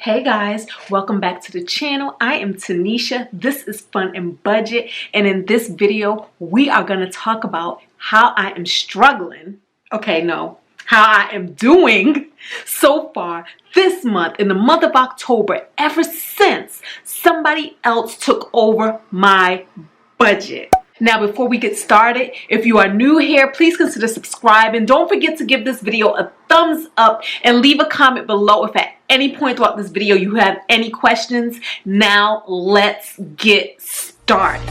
Hey guys, welcome back to the channel. I am Tinesha. This is Fun and Budget, and in this video we are going to talk about how I am struggling. How I am doing so far this month, in the month of October, ever since somebody else took over my budget. Now, before we get started, if you are new here, please consider subscribing. Don't forget to give this video a thumbs up and leave a comment below if at any point throughout this video you have any questions. Now, let's get started.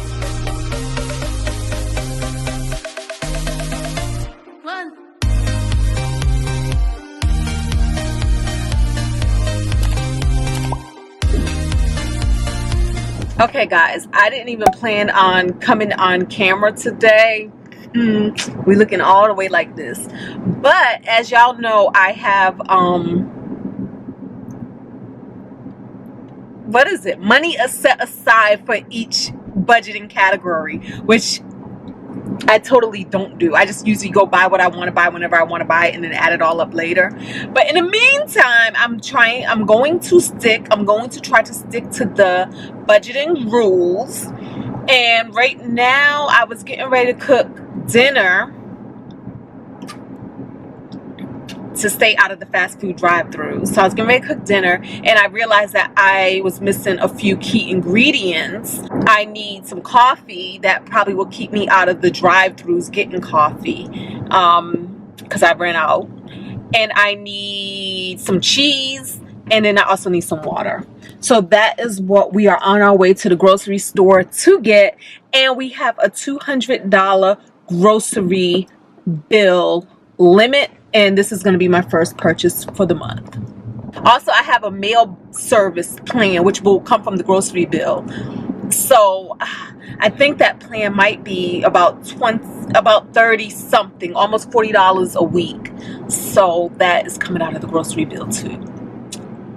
Okay guys, I didn't even plan on coming on camera today. We looking all the way like this. But as y'all know, I have money set aside for each budgeting category, which I totally don't do. I just usually go buy what I want to buy whenever I want to buy it and then add it all up later. But in the meantime, I'm going to try to stick to the budgeting rules. And right now I was getting ready to cook dinner to stay out of the fast food drive-throughs. So I was getting ready to cook dinner and I realized that I was missing a few key ingredients. I need some coffee. That probably will keep me out of the drive-throughs getting coffee because I ran out. And I need some cheese, and then I also need some water. So that is what we are on our way to the grocery store to get. And we have a $200 grocery bill limit. And this is going to be my first purchase for the month. Also, I have a mail service plan, which will come from the grocery bill. So I think that plan might be about 30 something, almost $40 a week. So that is coming out of the grocery bill too.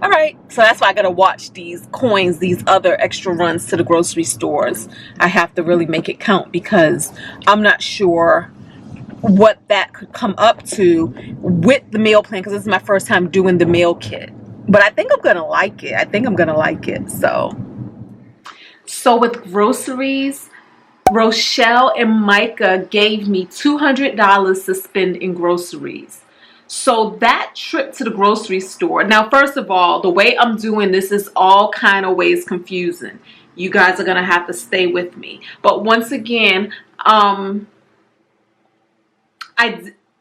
All right, so that's why I got to watch these coins, these other extra runs to the grocery stores. I have to really make it count because I'm not sure what that could come up to with the meal plan, because this is my first time doing the meal kit. But I think I'm gonna like it. So with groceries, Rochelle and Micah gave me $200 to spend in groceries. So that trip to the grocery store, now first of all, the way I'm doing this is all kind of ways confusing. You guys are gonna have to stay with me. But once again,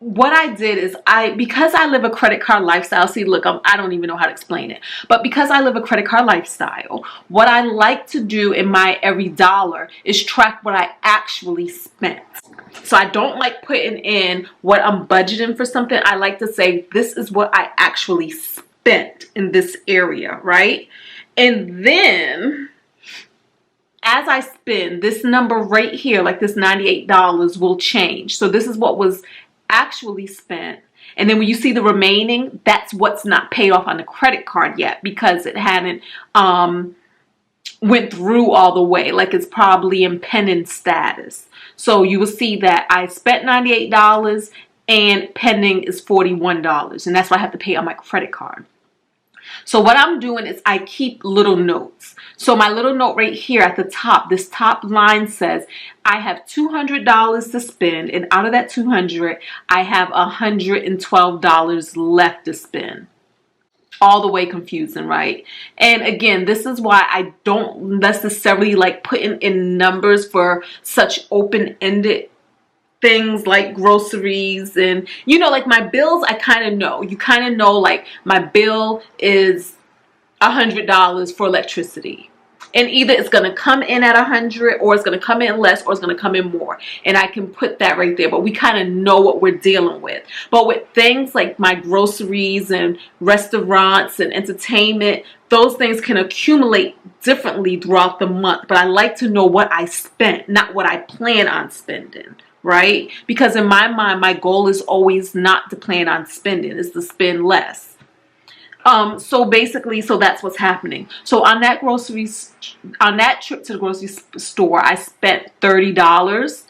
what I did is because I live a credit card lifestyle. See, look, I don't even know how to explain it. But because I live a credit card lifestyle, what I like to do in my every dollar is track what I actually spent. So I don't like putting in what I'm budgeting for something. I like to say, this is what I actually spent in this area, right? And then as I spend, this number right here, like this $98, will change. So this is what was actually spent. And then when you see the remaining, that's what's not paid off on the credit card yet because it hadn't went through all the way. Like it's probably in pending status. So you will see that I spent $98 and pending is $41. And that's what I have to pay on my credit card. So what I'm doing is I keep little notes. So my little note right here at the top, this top line says I have $200 to spend, and out of that $200, I have $112 left to spend. All the way confusing, right? And again, this is why I don't necessarily like putting in numbers for such open-ended things like groceries. And you know, like my bills, I kind of know. You kind of know, like my bill is $100 for electricity, and either it's going to come in at 100 or it's going to come in less or it's going to come in more, and I can put that right there. But we kind of know what we're dealing with. But with things like my groceries and restaurants and entertainment, those things can accumulate differently throughout the month. But I like to know what I spent, not what I plan on spending. Right? Because in my mind, my goal is always not to plan on spending, it's to spend less. So basically, so that's what's happening. So on that trip to the grocery store, I spent $30.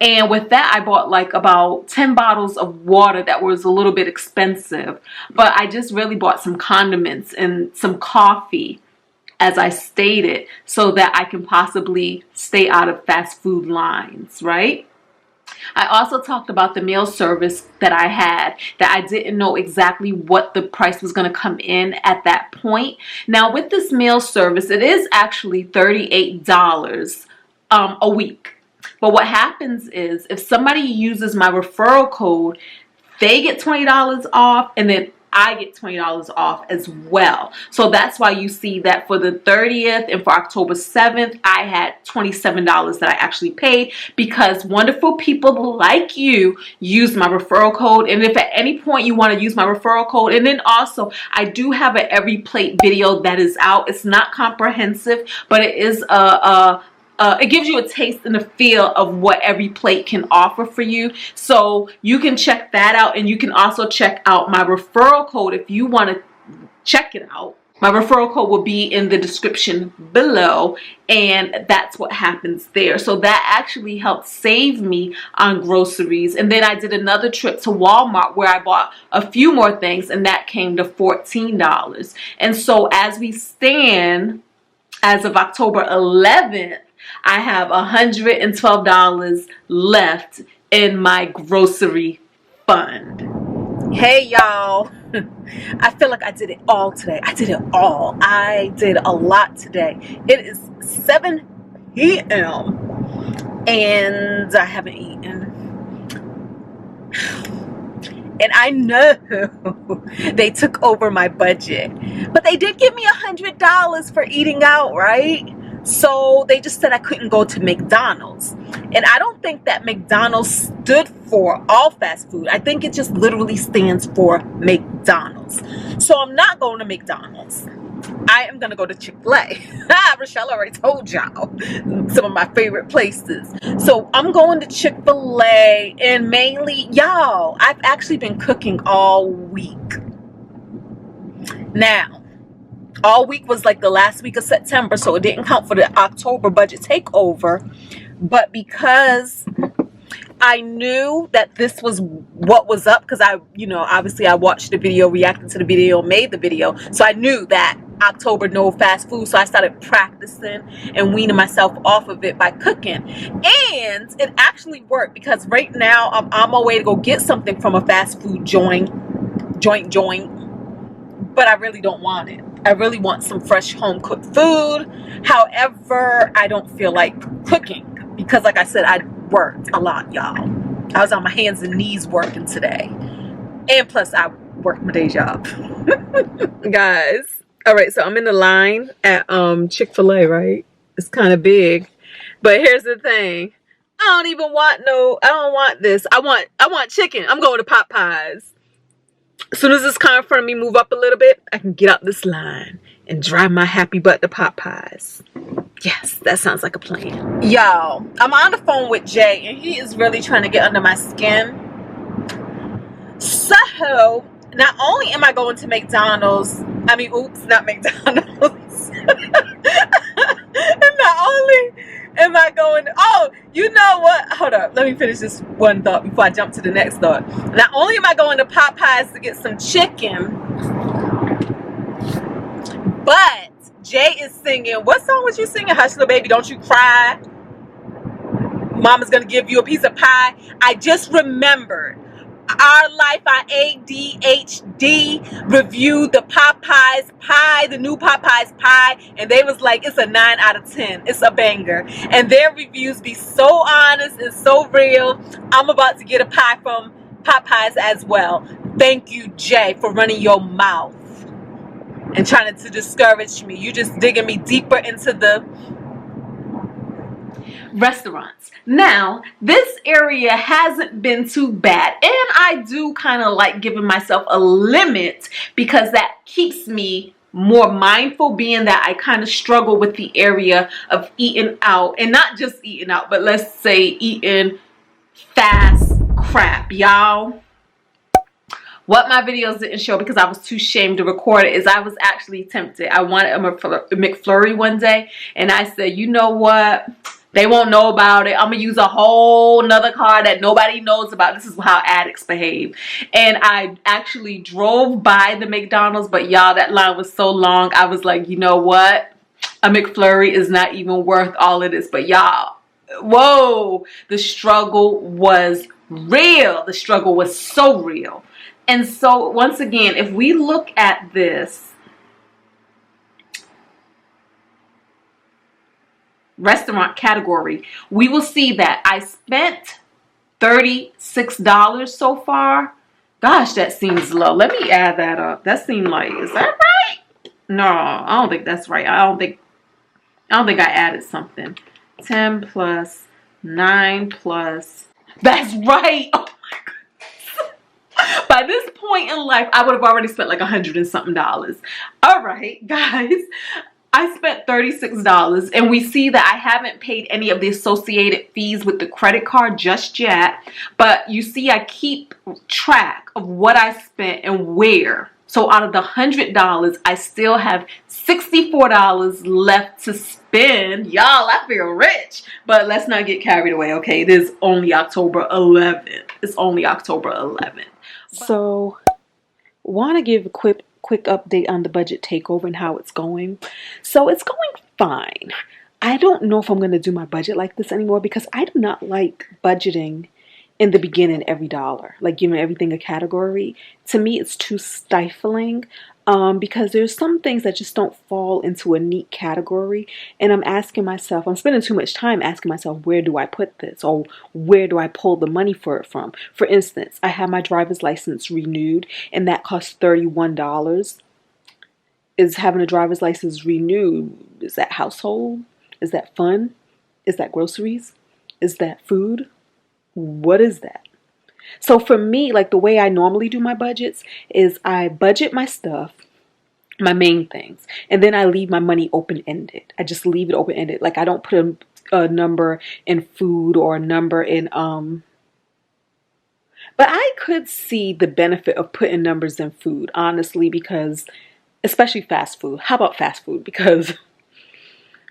And with that, I bought like about 10 bottles of water that was a little bit expensive. But I just really bought some condiments and some coffee, as I stated, so that I can possibly stay out of fast food lines, right? I also talked about the meal service that I had, that I didn't know exactly what the price was going to come in at that point. Now with this meal service, it is actually $38 a week. But what happens is if somebody uses my referral code, they get $20 off, and then I get $20 off as well. So that's why you see that for the 30th and for October 7th, I had $27 that I actually paid, because wonderful people like you use my referral code. And if at any point you want to use my referral code, and then also I do have an every plate video that is out. It's not comprehensive, but it is it gives you a taste and a feel of what every plate can offer for you. So you can check that out, and you can also check out my referral code if you want to check it out. My referral code will be in the description below, and that's what happens there. So that actually helped save me on groceries. And then I did another trip to Walmart where I bought a few more things, and that came to $14. And so as we stand, as of October 11th, I have $112 left in my grocery fund. Hey y'all, I feel like I did it all today. I did it all. I did a lot today. It is 7 p.m. and I haven't eaten. And I know they took over my budget, but they did give me $100 for eating out, right? So they just said I couldn't go to McDonald's. And I don't think that McDonald's stood for all fast food. I think it just literally stands for McDonald's. So I'm not going to McDonald's. I am going to go to Chick-fil-A. Rochelle already told y'all some of my favorite places. So I'm going to Chick-fil-A, and mainly, y'all, I've actually been cooking all week. Now, all week was like the last week of September, so it didn't count for the October budget takeover. But because I knew that this was what was up, because obviously I watched the video, reacted to the video, made the video. So I knew that October, no fast food. So I started practicing and weaning myself off of it by cooking. And it actually worked, because right now I'm on my way to go get something from a fast food joint. But I really don't want it. I really want some fresh home cooked food. However, I don't feel like cooking, because like I said, I worked a lot, y'all. I was on my hands and knees working today. And plus I worked my day job. Guys, all right, so I'm in the line at Chick-fil-A, right? It's kind of big. But here's the thing. I don't want this. I want chicken. I'm going to Popeyes. As soon as this car in front of me move up a little bit, I can get out this line and drive my happy butt to Popeyes. Yes, that sounds like a plan. Y'all, I'm on the phone with Jay, and he is really trying to get under my skin. So, not only am I going to McDonald's, not McDonald's. And not only am I going, oh, you know what? Hold up. Let me finish this one thought before I jump to the next thought. Not only am I going to Popeyes to get some chicken, but Jay is singing. What song was you singing? Hush, little baby, don't you cry. Mama's going to give you a piece of pie. I just remembered. Our Life on ADHD reviewed the Popeyes pie, the new Popeyes pie, and they was like, it's a 9 out of 10. It's a banger. And their reviews be so honest and so real. I'm about to get a pie from Popeyes as well. Thank you, Jay, for running your mouth and trying to discourage me. You just digging me deeper into the restaurants. Now, this area hasn't been too bad, and I do kind of like giving myself a limit, because that keeps me more mindful, being that I kind of struggle with the area of eating out, and not just eating out, but let's say eating fast crap, y'all. What my videos didn't show, because I was too ashamed to record it, is I was actually tempted. I wanted a McFlurry one day, and I said, you know what? They won't know about it. I'm going to use a whole nother card that nobody knows about. This is how addicts behave. And I actually drove by the McDonald's, but y'all, that line was so long. I was like, you know what? A McFlurry is not even worth all of this. But y'all, whoa, the struggle was real. The struggle was so real. And so once again, if we look at this restaurant category, we will see that I spent $36 so far. Gosh, that seems low. Let me add that up. That seemed like, is that right? No, I don't think that's right. I don't think I added something. 10 plus 9 plus. That's right. Oh my goodness. By this point in life, I would have already spent like $100 and something. All right, guys. I spent $36, and we see that I haven't paid any of the associated fees with the credit card just yet. But you see, I keep track of what I spent and where. So out of the $100, I still have $64 left to spend. Y'all, I feel rich. But let's not get carried away, okay? It is only October 11th. It's only October 11th. So, want to give a quick update on the budget takeover and how it's going. So it's going fine. I don't know if I'm going to do my budget like this anymore, because I do not like budgeting in the beginning every dollar, like giving everything a category. To me, it's too stifling, because there's some things that just don't fall into a neat category. And I'm spending too much time asking myself, where do I put this? Or where do I pull the money for it from? For instance, I have my driver's license renewed, and that costs $31. Is having a driver's license renewed, is that household? Is that fun? Is that groceries? Is that food? What is that? So for me, like the way I normally do my budgets is I budget my stuff, my main things, and then I leave my money open-ended. I just leave it open-ended. Like I don't put a number in food or a number in but I could see the benefit of putting numbers in food, honestly, because especially fast food. How about fast food? Because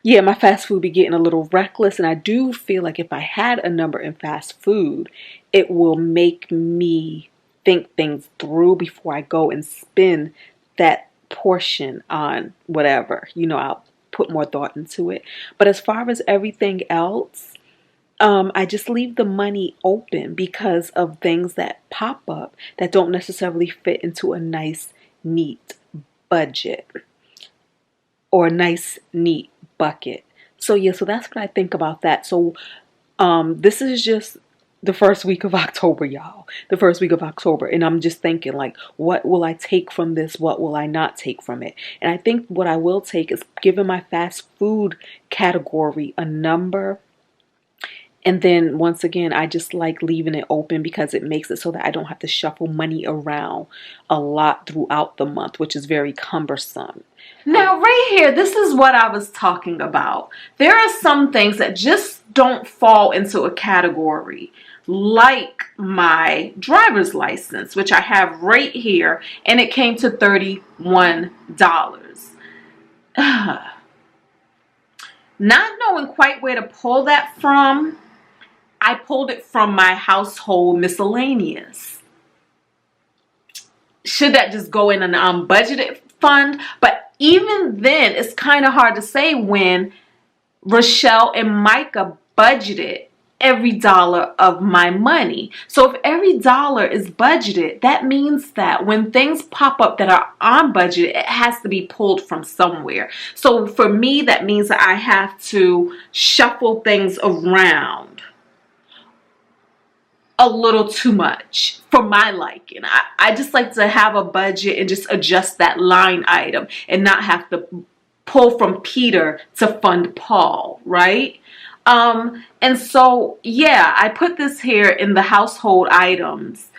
yeah, my fast food be getting a little reckless, and I do feel like if I had a number in fast food, it will make me think things through before I go and spend that portion on whatever. You know, I'll put more thought into it. But as far as everything else, I just leave the money open because of things that pop up that don't necessarily fit into a nice, neat budget or a nice, neat bucket. So yeah, so that's what I think about that. So this is just the first week of October, y'all. The first week of October. And I'm just thinking, like, what will I take from this? What will I not take from it? And I think what I will take is giving my fast food category a number. And then once again, I just like leaving it open because it makes it so that I don't have to shuffle money around a lot throughout the month, which is very cumbersome. Now, right here, this is what I was talking about. There are some things that just don't fall into a category, like my driver's license, which I have right here, and it came to $31. Not knowing quite where to pull that from, I pulled it from my household miscellaneous. Should that just go in an unbudgeted fund? But even then, it's kind of hard to say when Rochelle and Micah budgeted every dollar of my money. So if every dollar is budgeted, that means that when things pop up that are on budget, it has to be pulled from somewhere. So for me, that means that I have to shuffle things around a little too much for my liking. I just like to have a budget and just adjust that line item and not have to pull from Peter to fund Paul, right? And so, yeah, I put this here in the household items.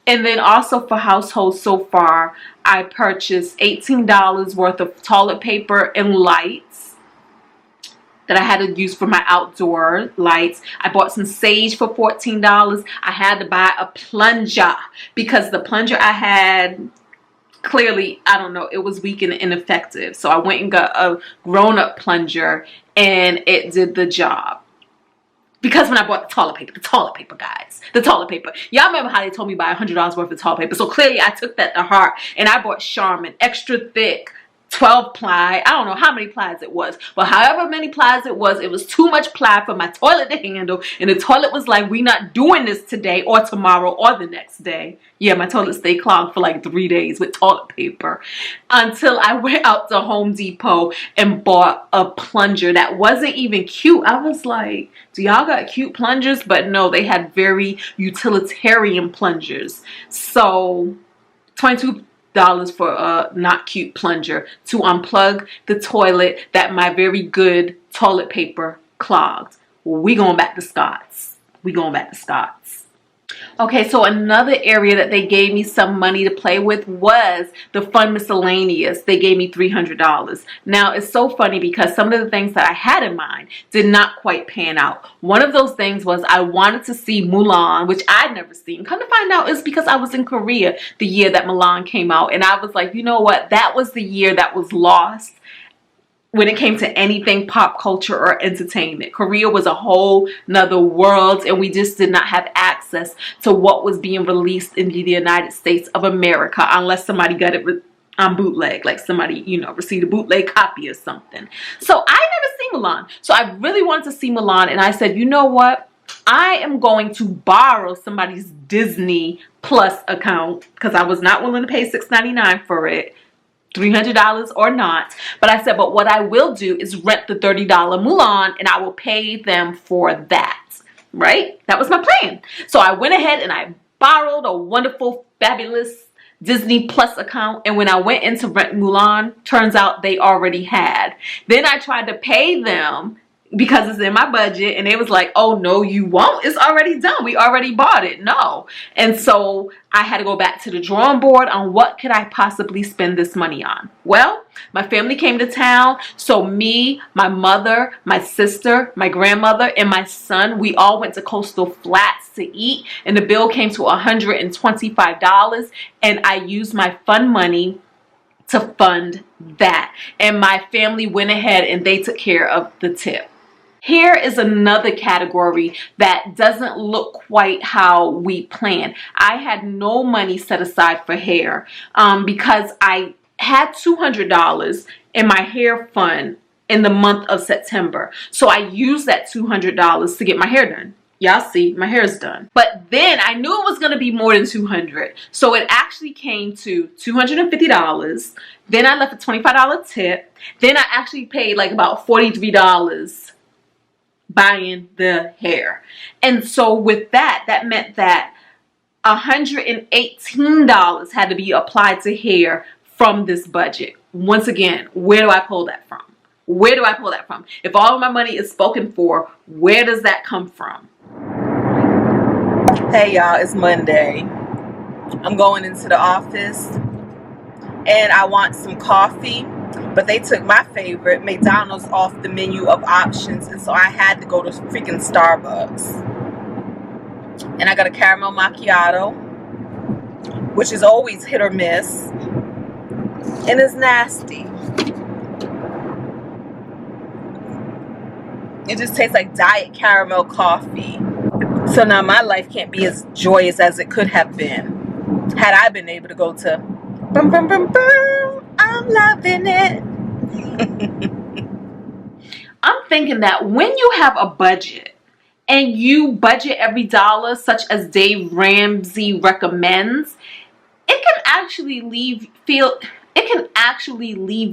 And then also for household so far, I purchased $18 worth of toilet paper and lights. that I had to use for my outdoor lights. I bought some sage for $14. I had to buy a plunger because the plunger I had, clearly, I don't know, it was weak and ineffective. So I went and got a grown-up plunger and it did the job. Because when I bought the toilet paper, guys, the toilet paper. Y'all remember how they told me buy $100 worth of toilet paper. So clearly I took that to heart and I bought Charmin extra thick 12 ply. I don't know how many plies it was, but however many plies it was too much ply for my toilet to handle. And the toilet was like, we not doing this today or tomorrow or the next day. Yeah, my toilet stayed clogged for like 3 days with toilet paper until I went out to Home Depot and bought a plunger that wasn't even cute. I was like, do y'all got cute plungers? But no, they had very utilitarian plungers. So $22 for a not cute plunger to unplug the toilet that my very good toilet paper clogged. We going back to Scott's. We going back to Scott's. Okay, so another area that they gave me some money to play with was the fun miscellaneous. They gave me $300. Now, it's so funny because some of the things that I had in mind did not quite pan out. One of those things was I wanted to see Mulan, which I'd never seen. Come to find out, it's because I was in Korea the year that Mulan came out. And I was like, you know what? That was the year that was lost when it came to anything pop culture or entertainment. Korea was a whole nother world and we just did not have access to what was being released in the United States of America unless somebody got it on bootleg, like somebody, you know, received a bootleg copy or something. So I never seen Mulan. So I really wanted to see Mulan and I said, you know what? I am going to borrow somebody's Disney Plus account because I was not willing to pay $6.99 for it. $300 or not. But I said, but what I will do is rent the $30 Mulan and I will pay them for that. Right? That was my plan. So I went ahead and I borrowed a wonderful, fabulous Disney Plus account. And when I went in to rent Mulan, turns out they already had. Then I tried to pay them because it's in my budget and they was like, oh no, you won't, it's already done, we already bought it. No. And so I had to go back to the drawing board on what could I possibly spend this money on. Well, my family came to town, so me, my mother, my sister, my grandmother, and my son, we all went to Coastal Flats to eat, and the bill came to $125, and I used my fun money to fund that. And my family went ahead and they took care of the tip. Here is another category that doesn't look quite how we planned. I had no money set aside for hair because I had $200 in my hair fund in the month of September. So I used that $200 to get my hair done. Y'all see, my hair is done. But then I knew it was going to be more than $200. So it actually came to $250. Then I left a $25 tip. Then I actually paid like about $43 buying the hair. And so with that, that meant that $118 had to be applied to hair from this budget. Once again, where do I pull that from? Where do I pull that from? If all of my money is spoken for, where does that come from? Hey y'all, it's Monday. I'm going into the office and I want some coffee, but they took my favorite, McDonald's, off the menu of options, and so I had to go to freaking Starbucks. And I got a caramel macchiato, which is always hit or miss, and it's nasty. It just tastes like diet caramel coffee. So now my life can't be as joyous as it could have been had I been able to go to Boom, boom, boom, boom, I'm loving it. I'm thinking that when you have a budget and you budget every dollar, such as Dave Ramsey recommends, it can actually leave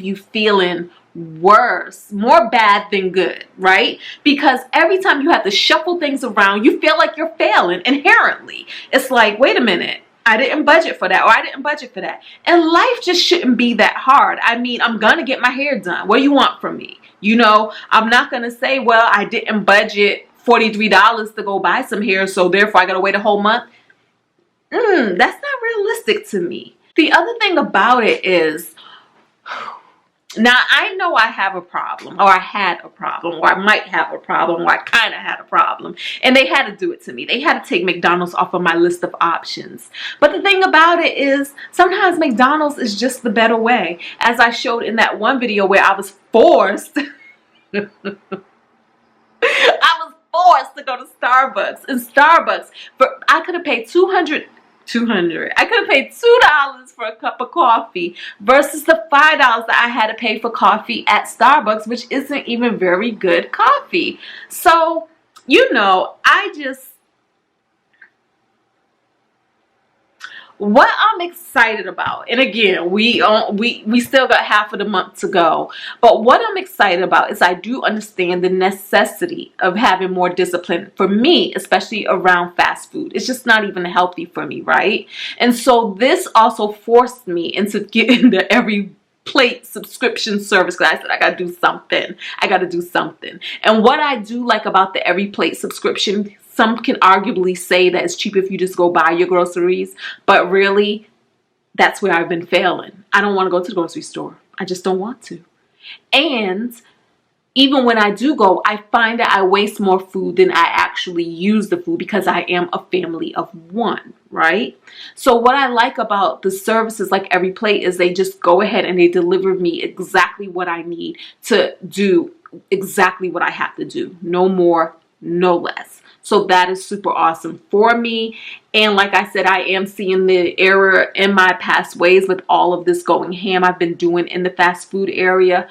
you feeling worse, more bad than good, right? Because every time you have to shuffle things around, you feel like you're failing inherently. It's like, wait a minute, I didn't budget for that, or I didn't budget for that. And life just shouldn't be that hard. I mean, I'm gonna get my hair done. What do you want from me? You know, I'm not gonna say, well, I didn't budget $43 to go buy some hair, so therefore I gotta wait a whole month. That's not realistic to me. The other thing about it is, Now, I know I have a problem, or I had a problem, or I might have a problem, or I kind of had a problem. And they had to do it to me. They had to take McDonald's off of my list of options. But the thing about it is, sometimes McDonald's is just the better way. As I showed in that one video where I was forced, I was forced to go to Starbucks. And Starbucks, I could have paid $200. I could have paid $2 for a cup of coffee versus the $5 that I had to pay for coffee at Starbucks, which isn't even very good coffee. So, you know, what I'm excited about, and again, we still got half of the month to go, but what I'm excited about is I do understand the necessity of having more discipline for me, especially around fast food. It's just not even healthy for me, right? And so this also forced me into getting the every plate subscription service, because I said I gotta do something. And what I do like about the every plate subscription, some can arguably say that it's cheap if you just go buy your groceries, but really that's where I've been failing. I don't want to go to the grocery store. I just don't want to. And even when I do go, I find that I waste more food than I actually use the food, because I am a family of one, right? So what I like about the services like Every Plate is they just go ahead and they deliver me exactly what I need to do, exactly what I have to do. No more, no less. So that is super awesome for me. And like I said, I am seeing the error in my past ways with all of this going ham I've been doing in the fast food area.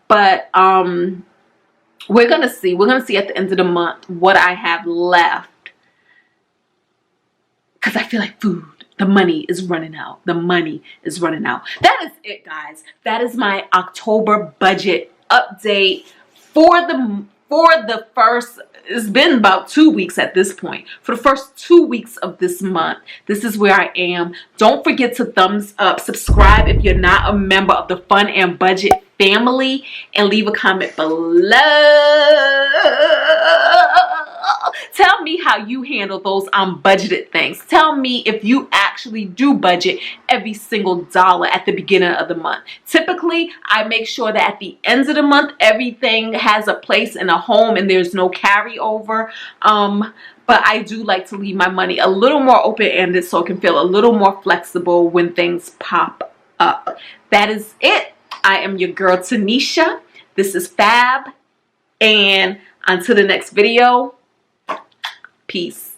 But we're going to see. We're going to see at the end of the month what I have left. Because I feel like food, the money is running out. The money is running out. That is it, guys. That is my October budget update for the first, it's been about 2 weeks at this point. For the first 2 weeks of this month, this is where I am. Don't forget to thumbs up, subscribe if you're not a member of the Fun and Budget family, and leave a comment below. Tell me how you handle those unbudgeted things. Tell me if you actually do budget every single dollar at the beginning of the month. Typically, I make sure that at the end of the month, everything has a place and a home and there's no carryover. But I do like to leave my money a little more open-ended so it can feel a little more flexible when things pop up. That is it. I am your girl, Tinesha. This is Fab. And until the next video, peace.